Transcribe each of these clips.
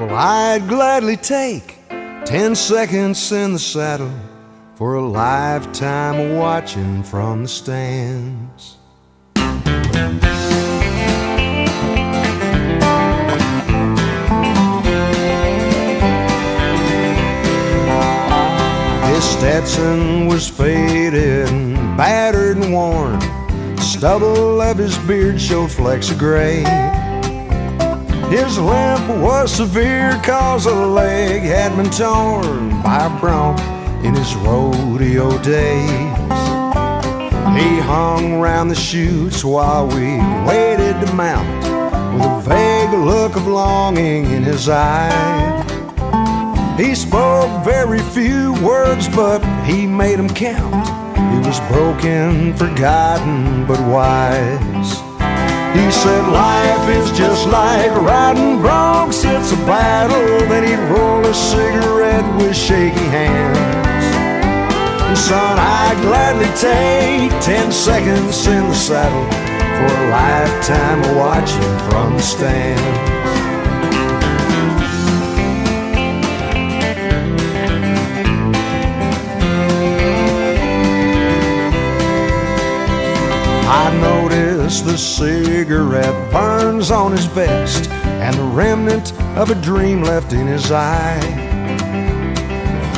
Well, I'd gladly take 10 seconds in the saddle for a lifetime of watching from the stands. His Stetson was faded and battered and worn. The stubble of his beard showed flecks of gray. His limp was severe 'cause a leg had been torn by a bronc in his rodeo days. He hung round the chutes while we waited to mount, with a vague look of longing in his eye. He spoke very few words, but he made them count. He was broken, forgotten, but wise. He said life is just like riding broncs, it's a battle. Then he'd roll a cigarette with shaky hands. And son, I'd gladly take 10 seconds in the saddle for a lifetime of watching from the stands. I noticed the cigarette burns on his vest and the remnant of a dream left in his eye.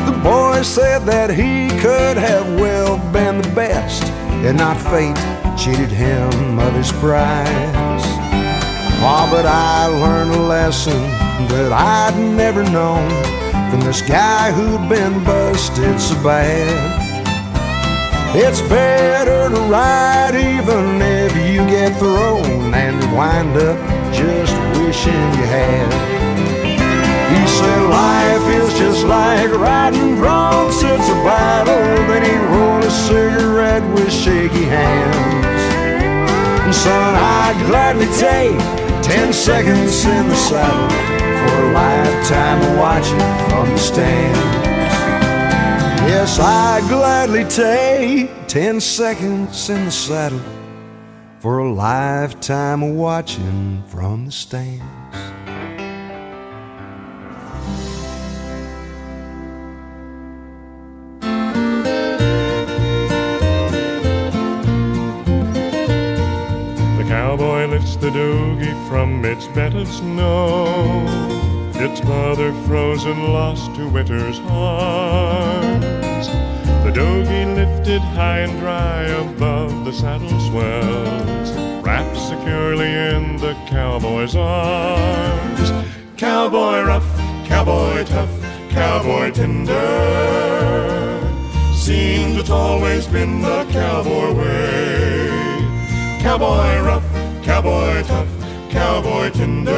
The boy said that he could have well been the best, and not fate cheated him of his prize. Oh, but I learned a lesson that I'd never known from this guy who'd been busted so bad. It's better to ride even if you get thrown and wind up just wishing you had. He said life is just like riding broncs, it's a battle. Then he rolled a cigarette with shaky hands. And son, I'd gladly take 10 seconds in the saddle for a lifetime of watching from the stands. Yes, I'd gladly take 10 seconds in the saddle for a lifetime of watching from the stands. The cowboy lifts the dogie from its bed of snow, its mother frozen, lost to winter's arms. The dogie lifted high and dry above the saddle swells, wrapped securely in the cowboy's arms. Cowboy rough, cowboy tough, cowboy tender, seemed it's always been the cowboy way. Cowboy rough, cowboy tough, cowboy tender,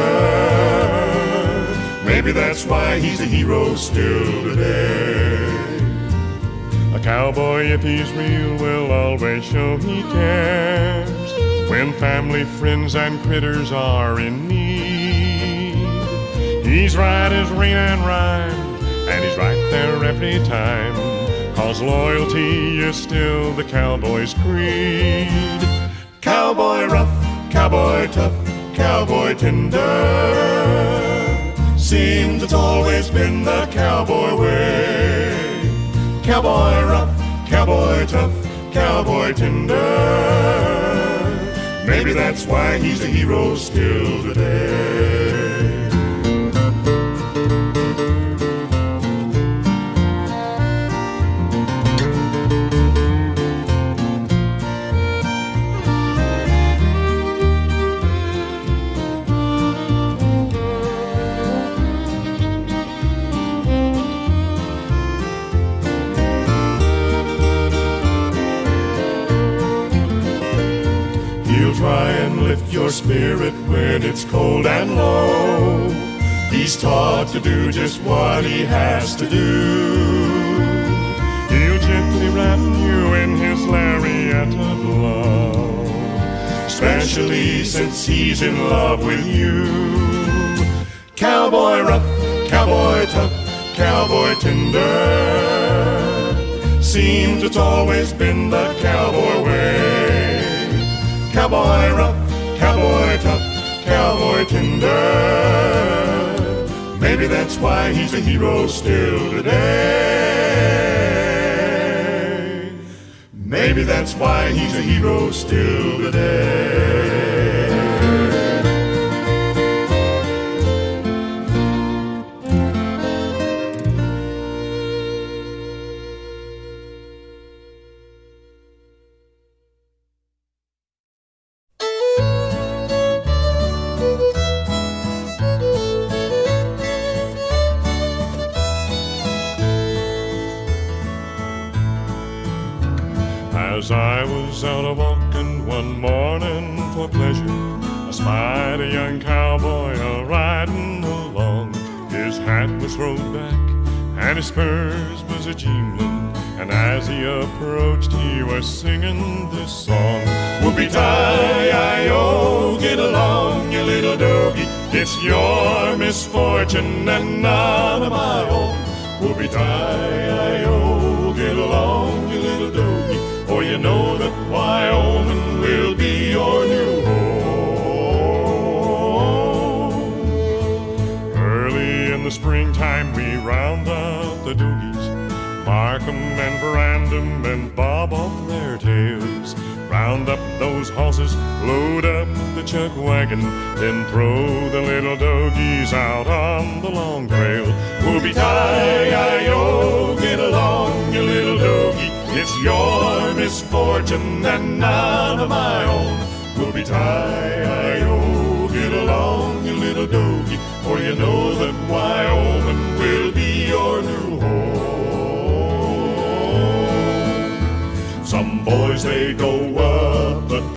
maybe that's why he's a hero still today. A cowboy, if he's real, will always show he cares when family, friends, and critters are in need. He's right as rain and rhyme, and he's right there every time, 'cause loyalty is still the cowboy's creed. Cowboy rough, cowboy tough, cowboy tender, seems it's always been the cowboy way. Cowboy rough, cowboy tough, cowboy tender, maybe that's why he's a hero still today. Try and lift your spirit when it's cold and low. He's taught to do just what he has to do. He'll gently wrap you in his lariat of love, especially since he's in love with you. Cowboy rough, cowboy tough, cowboy tender, seems it's always been the cowboy way. Cowboy rough, cowboy tough, cowboy tender, Maybe that's why he's a hero still today. Maybe that's why he's a hero still today. As I was out a-walking one morning for pleasure, I spied a young cowboy a-riding along. His hat was thrown back and his spurs was a-jingling, and as he approached he was singing this song. Whoopie-tie-I-O, get along, you little doggy, it's your misfortune and none of my own. Whoopie-tie-I-O, get along, you little doggy, for you know that Wyoming will be your new home. Early in the springtime we round up the doogies, mark 'em and brand 'em and bob off their tails. Round up those horses, load up the chuck wagon, then throw the little doggies out on the long trail. Whoopie-tie-I-O, get along, you little doggy, it's your misfortune and none of my own. Whoopie-tie-I-O, get along, you little doggy, for you know that Wyoming will be your new home. Some boys, they go